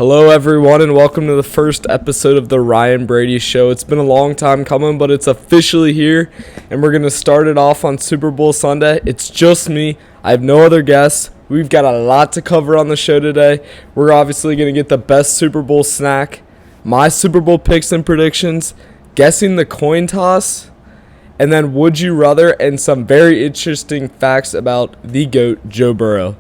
Hello, everyone, and welcome to the first episode of the Ryan Brady Show. It's been a long time coming, but it's officially here, and we're going to start it off on Super Bowl Sunday. It's just me. I have no other guests. We've got a lot to cover on the show today. We're obviously going to get the best Super Bowl snack, my Super Bowl picks and predictions, guessing the coin toss, and then would you rather, and some very interesting facts about the GOAT, Joe Burrow.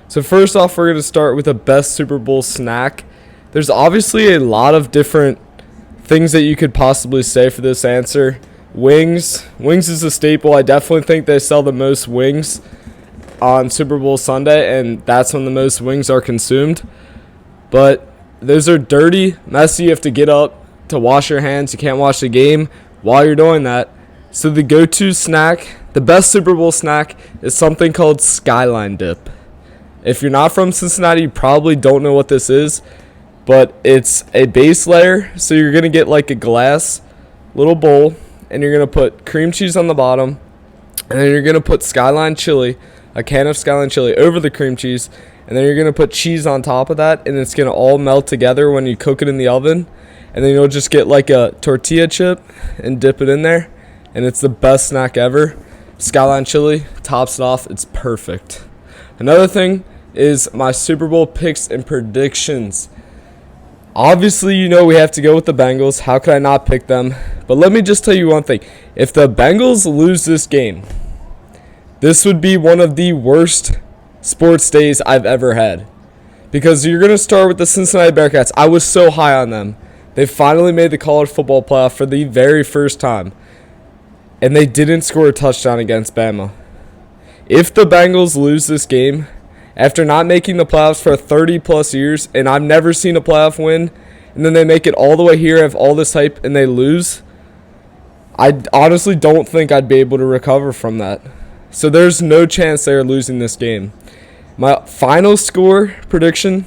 So first off, we're going to start with the best Super Bowl snack. There's obviously a lot of different things that you could possibly say for this answer. Wings. Wings is a staple. I definitely think they sell the most wings on Super Bowl Sunday, and that's when the most wings are consumed. But those are dirty, messy. You have to get up to wash your hands. You can't watch the game while you're doing that. So the go-to snack, the best Super Bowl snack, is something called Skyline Dip. If you're not from Cincinnati, you probably don't know what this is, but it's a base layer. So you're going to get like a glass little bowl, and you're going to put cream cheese on the bottom, and then you're going to put Skyline chili, a can of Skyline chili over the cream cheese, and then you're going to put cheese on top of that, and it's going to all melt together when you cook it in the oven. And then you'll just get like a tortilla chip and dip it in there, and it's the best snack ever. Skyline chili tops it off. It's perfect. Another thing is my Super Bowl picks and predictions. Obviously, you know we have to go with the Bengals. How could I not pick them? But let me just tell you one thing. If the Bengals lose this game, this would be one of the worst sports days I've ever had. Because you're going to start with the Cincinnati Bearcats. I was so high on them. They finally made the college football playoff for the very first time. And they didn't score a touchdown against Bama. If the Bengals lose this game, after not making the playoffs for 30-plus years, and I've never seen a playoff win, and then they make it all the way here, have all this hype, and they lose, I honestly don't think I'd be able to recover from that. So there's no chance they're losing this game. My final score prediction,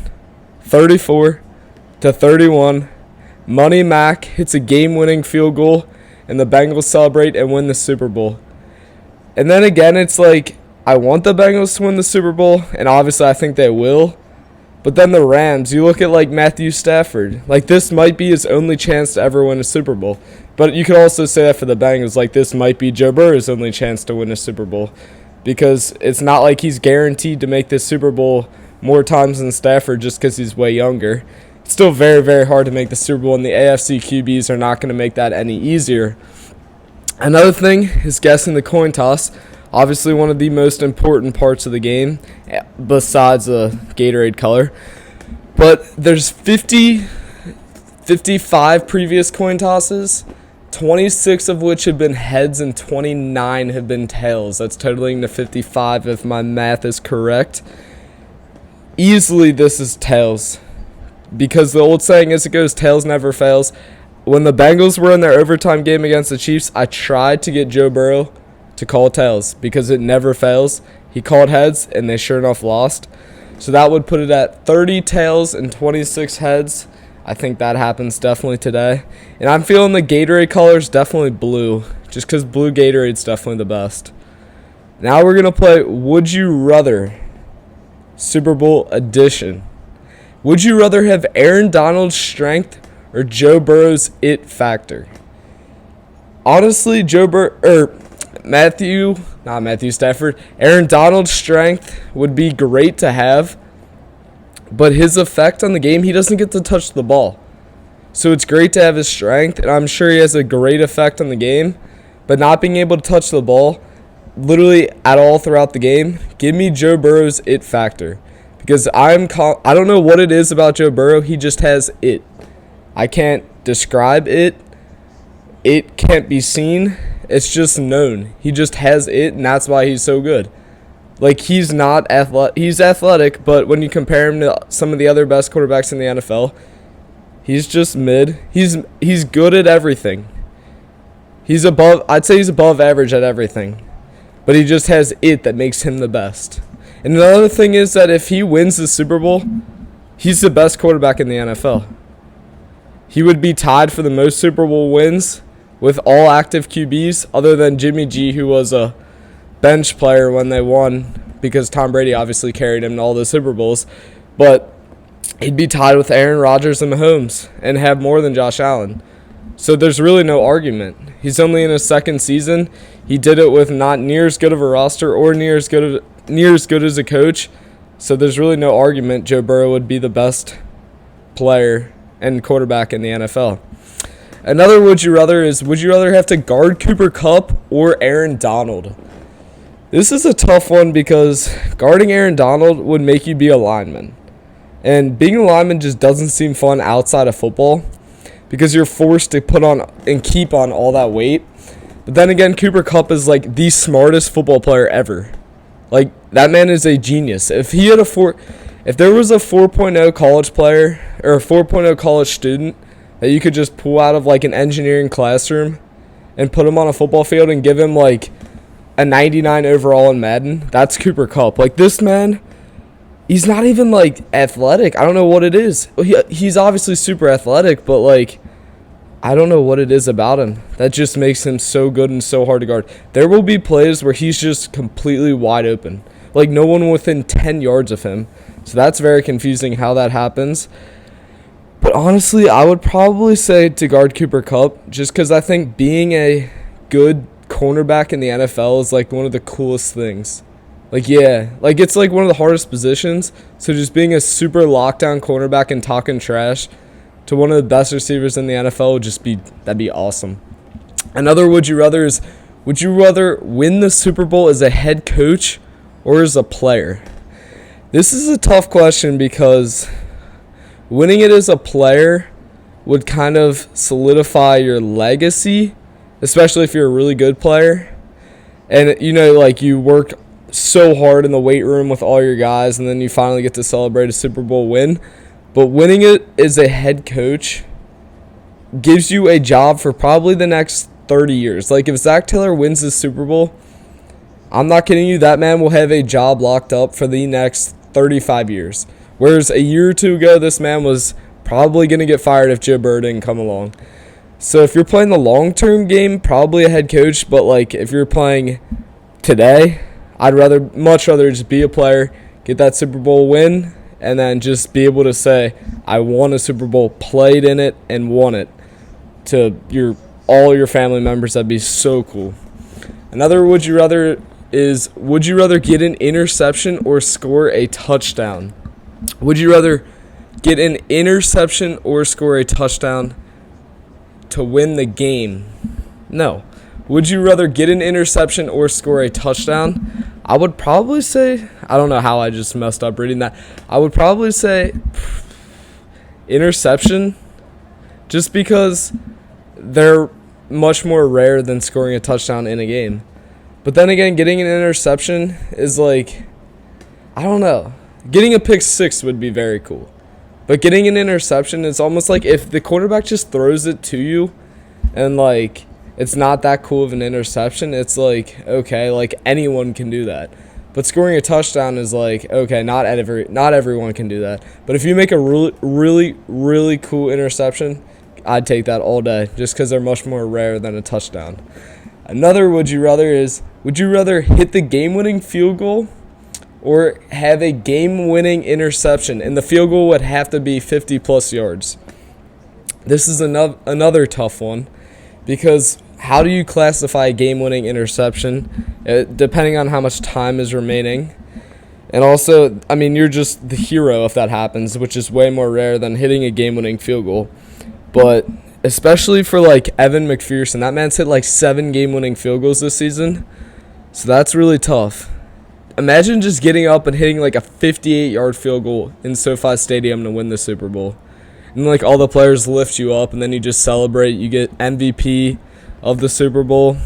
34-31. Money Mac hits a game-winning field goal, and the Bengals celebrate and win the Super Bowl. And then again, it's like, I want the Bengals to win the Super Bowl, and obviously I think they will. But then the Rams, you look at like Matthew Stafford. Like, this might be his only chance to ever win a Super Bowl. But you could also say that for the Bengals. Like, this might be Joe Burrow's only chance to win a Super Bowl. Because it's not like he's guaranteed to make this Super Bowl more times than Stafford just because he's way younger. It's still very, very hard to make the Super Bowl, and the AFC QBs are not going to make that any easier. Another thing is guessing the coin toss. Obviously one of the most important parts of the game, besides the Gatorade color. But there's 55 previous coin tosses, 26 of which have been heads and 29 have been tails. That's totaling to 55 if my math is correct. Easily this is tails, because the old saying is, it goes tails never fails. When the Bengals were in their overtime game against the Chiefs, I tried to get Joe Burrow to call tails because it never fails. He called heads, and they sure enough lost. So that would put it at 30 tails and 26 heads. I think that happens definitely today. And I'm feeling the Gatorade color is definitely blue, just because blue Gatorade's definitely the best. Now we're going to play Would You Rather Super Bowl edition. Would you rather have Aaron Donald's strength or Joe Burrow's it factor? Honestly, Matthew Stafford, Aaron Donald's strength would be great to have, but his effect on the game, he doesn't get to touch the ball. So it's great to have his strength, and I'm sure he has a great effect on the game, but not being able to touch the ball literally at all throughout the game, give me Joe Burrow's it factor. Because I don't know what it is about Joe Burrow, he just has it. I can't describe it. It can't be seen. It's just known. He just has it, and that's why he's so good. Like, he's not athletic. He's athletic, but when you compare him to some of the other best quarterbacks in the NFL, he's just mid. He's good at everything. I'd say he's above average at everything. But he just has it that makes him the best. And another thing is that if he wins the Super Bowl, he's the best quarterback in the NFL. He would be tied for the most Super Bowl wins with all active QBs, other than Jimmy G, who was a bench player when they won, because Tom Brady obviously carried him to all the Super Bowls. But he'd be tied with Aaron Rodgers and Mahomes and have more than Josh Allen. So there's really no argument. He's only in his second season. He did it with not near as good of a roster or near as good as a coach. So there's really no argument Joe Burrow would be the best player and quarterback in the NFL. Another would you rather is, would you rather have to guard Cooper Kupp or Aaron Donald? This is a tough one because guarding Aaron Donald would make you be a lineman. And being a lineman just doesn't seem fun outside of football because you're forced to put on and keep on all that weight. But then again, Cooper Kupp is like the smartest football player ever. Like, that man is a genius. If there was a 4.0 college player or a 4.0 college student that you could just pull out of like an engineering classroom and put him on a football field and give him like a 99 overall in Madden, that's Cooper Kupp. Like, this man, he's not even like athletic. I don't know what it is. He's obviously super athletic, but like, I don't know what it is about him that just makes him so good and so hard to guard. There will be plays where he's just completely wide open, like no one within 10 yards of him. So that's very confusing how that happens. But honestly, I would probably say to guard Cooper Kupp just because I think being a good cornerback in the NFL is like one of the coolest things. Like, yeah, like it's like one of the hardest positions. So just being a super lockdown cornerback and talking trash to one of the best receivers in the NFL would just be, that'd be awesome. Another would you rather is, would you rather win the Super Bowl as a head coach or as a player? This is a tough question because winning it as a player would kind of solidify your legacy, especially if you're a really good player. And, you know, like you work so hard in the weight room with all your guys and then you finally get to celebrate a Super Bowl win. But winning it as a head coach gives you a job for probably the next 30 years. Like, if Zach Taylor wins the Super Bowl, I'm not kidding you, that man will have a job locked up for the next 35 years. Whereas a year or two ago, this man was probably going to get fired if Joe Burrow didn't come along. So if you're playing the long-term game, probably a head coach. But, like, if you're playing today, I'd much rather just be a player, get that Super Bowl win, and then just be able to say, I won a Super Bowl, played in it, and won it to all your family members. That'd be so cool. Another would you rather is, would you rather get an interception or score a touchdown? Would you rather get an interception or score a touchdown to win the game? No. Would you rather get an interception or score a touchdown? I would probably say, I don't know how I just messed up reading that. I would probably say interception just because they're much more rare than scoring a touchdown in a game. But then again, getting an interception is like, I don't know. Getting a pick six would be very cool. But getting an interception is almost like if the quarterback just throws it to you and like it's not that cool of an interception, it's like, okay, like anyone can do that. But scoring a touchdown is like, okay, not everyone can do that. But if you make a really cool interception, I'd take that all day just because they're much more rare than a touchdown. Another would you rather is, would you rather hit the game-winning field goal or have a game-winning interception? And the field goal would have to be 50-plus yards. This is another tough one because how do you classify a game-winning interception depending on how much time is remaining? And also, I mean, you're just the hero if that happens, which is way more rare than hitting a game-winning field goal. But especially for, like, Evan McPherson, that man's hit, like, 7 game-winning field goals this season. So that's really tough. Imagine just getting up and hitting, like, a 58-yard field goal in SoFi Stadium to win the Super Bowl. And, like, all the players lift you up, and then you just celebrate. You get MVP of the Super Bowl.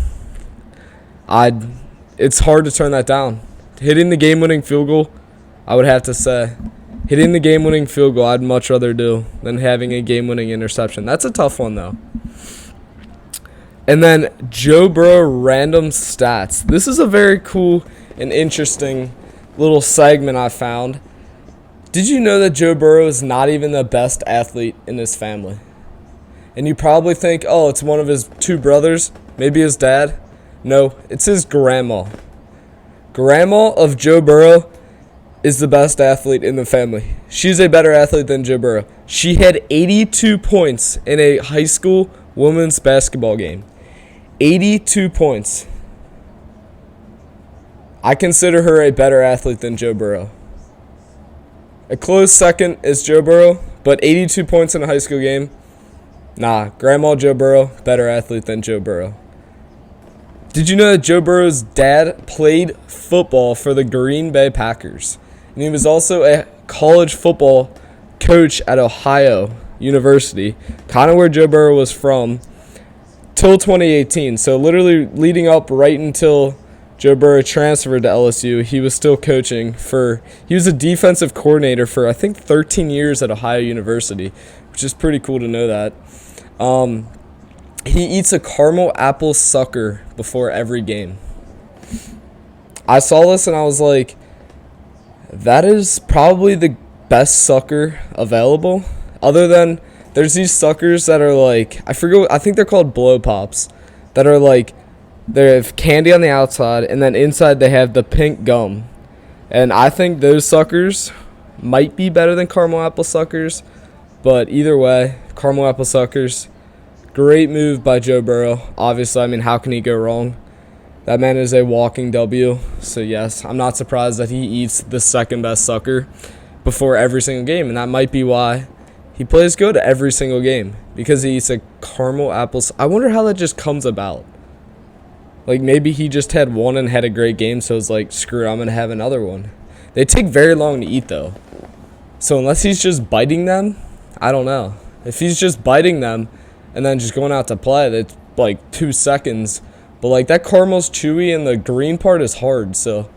It's hard to turn that down. Hitting the game-winning field goal, I would have to say, hitting the game-winning field goal, I'd much rather do than having a game-winning interception. That's a tough one, though. And then Joe Burrow random stats. This is a very cool and interesting little segment I found. Did you know that Joe Burrow is not even the best athlete in his family? And you probably think, oh, it's one of his 2 brothers, maybe his dad. No, it's his grandma. Grandma of Joe Burrow is the best athlete in the family. She's a better athlete than Joe Burrow. She had 82 points in a high school women's basketball game. 82 points. I consider her a better athlete than Joe Burrow. A close second is Joe Burrow, but 82 points in a high school game. Nah, Grandma Joe Burrow, better athlete than Joe Burrow. Did you know that Joe Burrow's dad played football for the Green Bay Packers? And he was also a college football coach at Ohio University, kind of where Joe Burrow was from, till 2018. So literally leading up right until Joe Burrow transferred to LSU, he was still coaching he was a defensive coordinator for, I think, 13 years at Ohio University, which is pretty cool to know that. He eats a caramel apple sucker before every game. I saw this and I was like, that is probably the best sucker available. Other than, there's these suckers that are like, I think they're called blow pops, that are like, they have candy on the outside, and then inside they have the pink gum. And I think those suckers might be better than caramel apple suckers, but either way, caramel apple suckers, great move by Joe Burrow. Obviously, I mean, how can he go wrong? That man is a walking W. So, yes, I'm not surprised that he eats the second best sucker before every single game. And that might be why he plays good every single game, because he eats a caramel apple. I wonder how that just comes about. Like, maybe he just had one and had a great game, so it's like, screw it, I'm going to have another one. They take very long to eat, though. So, unless he's just biting them, I don't know. If he's just biting them and then just going out to play, that's like 2 seconds. But, like, that caramel's chewy and the green part is hard, so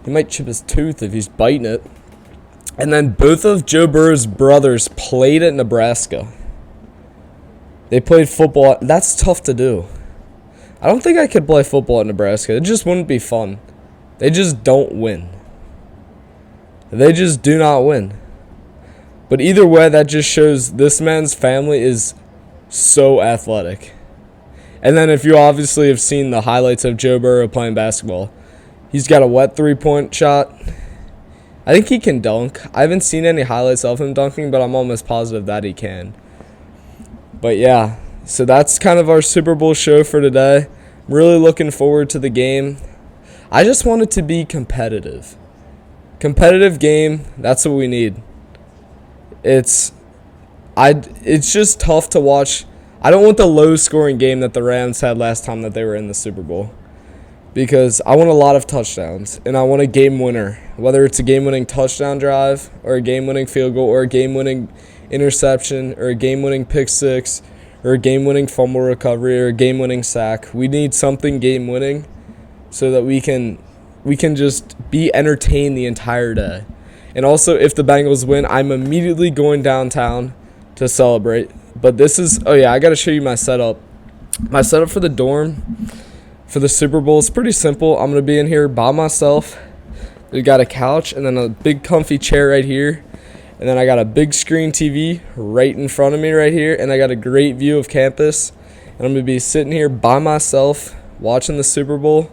he might chip his tooth if he's biting it. And then both of Joe Burrow's brothers played at Nebraska. They played football. That's tough to do. I don't think I could play football at Nebraska. It just wouldn't be fun. They just don't win. They just do not win. But either way, that just shows this man's family is so athletic. And then if you obviously have seen the highlights of Joe Burrow playing basketball, he's got a wet three-point shot. I think he can dunk. I haven't seen any highlights of him dunking, but I'm almost positive that he can. But yeah, so that's kind of our Super Bowl show for today. I'm really looking forward to the game. I just want it to be competitive. Competitive game, that's what we need. It's just tough to watch. I don't want the low-scoring game that the Rams had last time that they were in the Super Bowl, because I want a lot of touchdowns, and I want a game winner, whether it's a game-winning touchdown drive or a game-winning field goal or a game-winning interception or a game-winning pick six or a game-winning fumble recovery or a game-winning sack. We need something game-winning so that we can just be entertained the entire day. And also, if the Bengals win, I'm immediately going downtown to celebrate. But this is, oh yeah, I got to show you my setup. My setup for the dorm for the Super Bowl is pretty simple. I'm going to be in here by myself. We got a couch and then a big comfy chair right here. And then I got a big screen TV right in front of me right here. And I got a great view of campus. And I'm going to be sitting here by myself watching the Super Bowl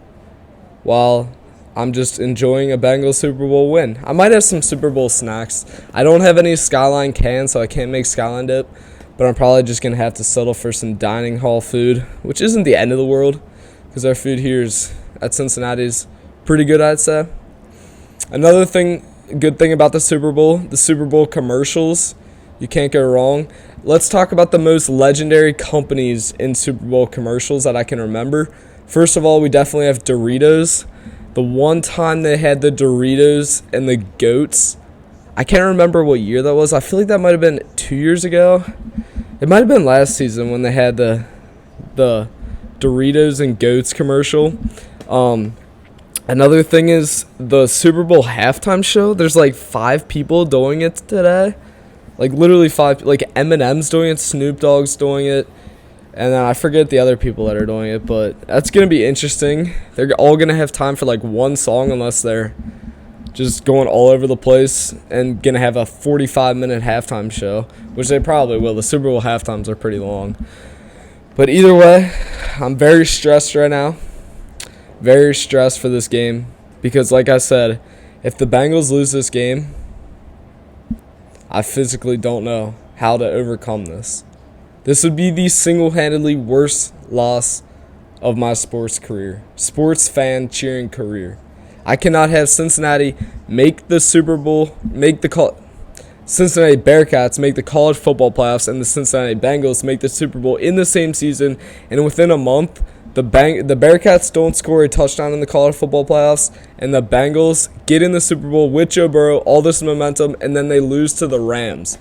while I'm just enjoying a Bengals Super Bowl win. I might have some Super Bowl snacks. I don't have any Skyline cans, so I can't make Skyline dip. But I'm probably just going to have to settle for some dining hall food, which isn't the end of the world, because our food here at Cincinnati is pretty good, I'd say. Another good thing about the Super Bowl commercials, you can't go wrong. Let's talk about the most legendary companies in Super Bowl commercials that I can remember. First of all, we definitely have Doritos. The one time they had the Doritos and the goats, I can't remember what year that was. I feel like that might have been 2 years ago. It might have been last season when they had the Doritos and goats commercial. Another thing is the Super Bowl halftime show. There's like 5 people doing it today. Like literally 5. Like Eminem's doing it, Snoop Dogg's doing it. And then I forget the other people that are doing it, but that's going to be interesting. They're all going to have time for like one song unless they're just going all over the place and going to have a 45-minute halftime show, which they probably will. The Super Bowl halftimes are pretty long. But either way, I'm very stressed right now. Very stressed for this game because, like I said, If the Bengals lose this game, I physically don't know how to overcome this. This would be the single-handedly worst loss of my sports fan cheering career. I cannot have Cincinnati make the Super Bowl, Cincinnati Bearcats make the college football playoffs, and the Cincinnati Bengals make the Super Bowl in the same season, and within a month, the Bearcats don't score a touchdown in the college football playoffs, and the Bengals get in the Super Bowl with Joe Burrow, all this momentum, and then they lose to the Rams.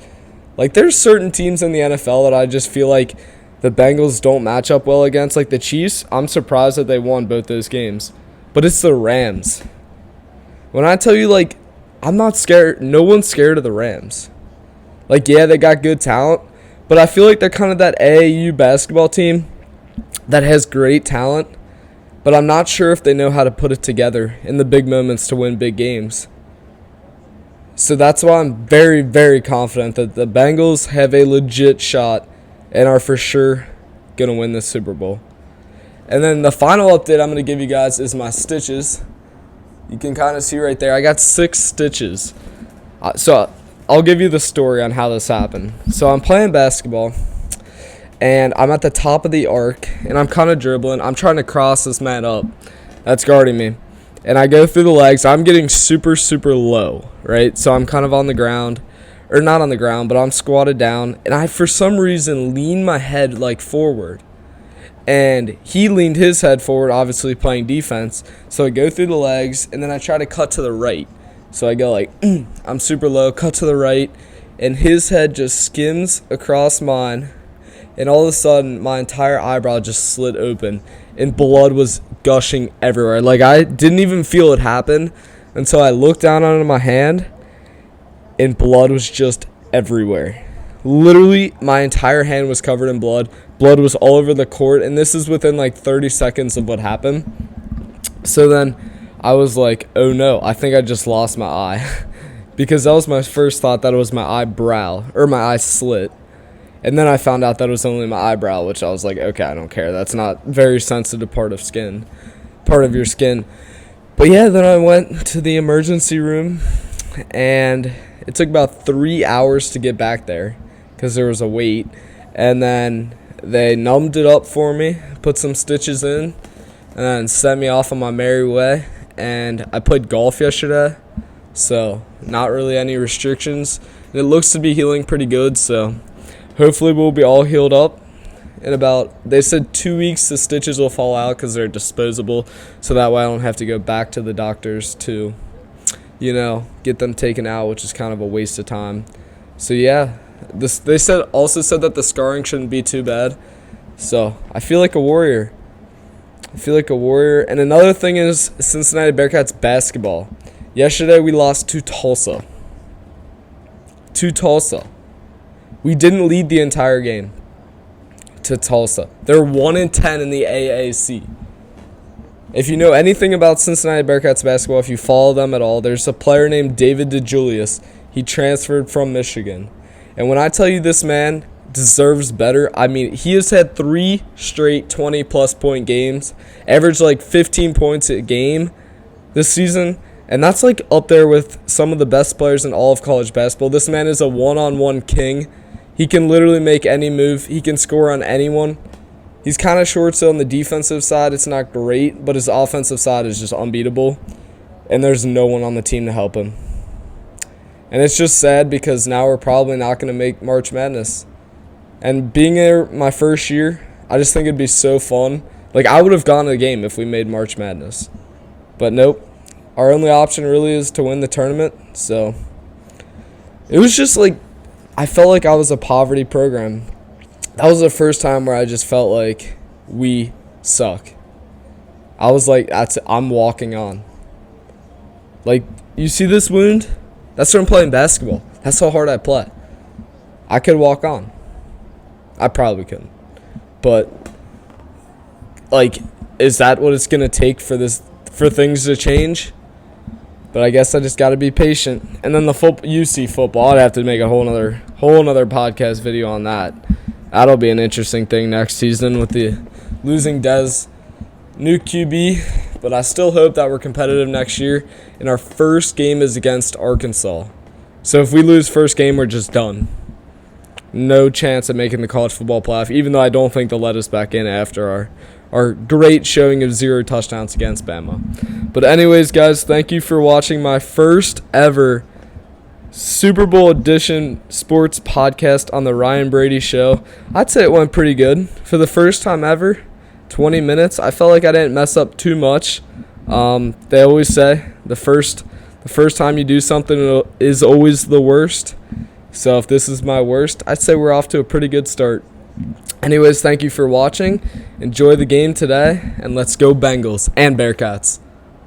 Like, there's certain teams in the NFL that I just feel like the Bengals don't match up well against. Like the Chiefs, I'm surprised that they won both those games. But it's the Rams. When I tell you, like, I'm not scared. No one's scared of the Rams. Like, yeah, they got good talent, but I feel like they're kind of that AAU basketball team that has great talent, but I'm not sure if they know how to put it together in the big moments to win big games. So that's why I'm very, very confident that the Bengals have a legit shot and are for sure going to win this Super Bowl. And then the final update I'm going to give you guys is my stitches. You can kind of see right there, I got 6 stitches. So I'll give you the story on how this happened. So I'm playing basketball, and I'm at the top of the arc, and I'm kind of dribbling. I'm trying to cross this man up that's guarding me. And I go through the legs. I'm getting super, super low, right? So I'm kind of on the ground, or not on the ground, but I'm squatted down. And I, for some reason, lean my head like forward. And he leaned his head forward, obviously playing defense. So I go through the legs, and then I try to cut to the right. So I go like, I'm super low, cut to the right. And his head just skims across mine. And all of a sudden, my entire eyebrow just slit open. And blood was gushing everywhere. Like, I didn't even feel it happen until I looked down onto my hand, and blood was just everywhere. Literally, my entire hand was covered in blood. Blood was all over the court, and this is within like 30 seconds of what happened. So then I was like, oh no, I think I just lost my eye. Because that was my first thought, that it was my eyebrow, or my eye slit. And then I found out that it was only my eyebrow, which I was like, okay, I don't care. That's not very sensitive part of your skin. But yeah, then I went to the emergency room, and it took about 3 hours to get back there because there was a wait. And then they numbed it up for me, put some stitches in, and then sent me off on my merry way. And I played golf yesterday, so not really any restrictions. And it looks to be healing pretty good, so hopefully we'll be all healed up in about, they said 2 weeks the stitches will fall out because they're disposable, so that way I don't have to go back to the doctors to, get them taken out, which is kind of a waste of time. So yeah, they also said that the scarring shouldn't be too bad. So I feel like a warrior. And another thing is Cincinnati Bearcats basketball. Yesterday we lost to Tulsa. We didn't lead the entire game to Tulsa. They're 1-10 in the AAC. If you know anything about Cincinnati Bearcats basketball, if you follow them at all, there's a player named David DeJulius. He transferred from Michigan. And when I tell you this man deserves better, I mean, he has had 3 straight 20-plus point games, averaged like 15 points a game this season. And that's like up there with some of the best players in all of college basketball. This man is a one-on-one king. He can literally make any move. He can score on anyone. He's kind of short, so on the defensive side, it's not great, but his offensive side is just unbeatable. And there's no one on the team to help him. And it's just sad because now we're probably not going to make March Madness. And being there my first year, I just think it'd be so fun. Like, I would have gone to the game if we made March Madness. But nope. Our only option really is to win the tournament. So it was just like, I felt like I was a poverty program. That was the first time where I just felt like we suck. I was like, I'm walking on. Like, you see this wound? That's from playing basketball. That's how hard I play. I could walk on. I probably couldn't. But, like, is that what it's going to take for things to change? But I guess I just got to be patient. And then the UC football, I'd have to make a whole nother podcast video on that. That'll be an interesting thing next season with the losing Dez, new QB, but I still hope that we're competitive next year. And our first game is against Arkansas. So if we lose first game, we're just done. No chance of making the college football playoff, even though I don't think they'll let us back in after our great showing of 0 touchdowns against Bama. But anyways, guys, thank you for watching my first ever Super Bowl edition sports podcast on the Ryan Brady Show. I'd say it went pretty good. For the first time ever, 20 minutes. I felt like I didn't mess up too much. They always say the first time you do something is always the worst. So if this is my worst, I'd say we're off to a pretty good start. Anyways, thank you for watching. Enjoy the game today, and let's go Bengals and Bearcats.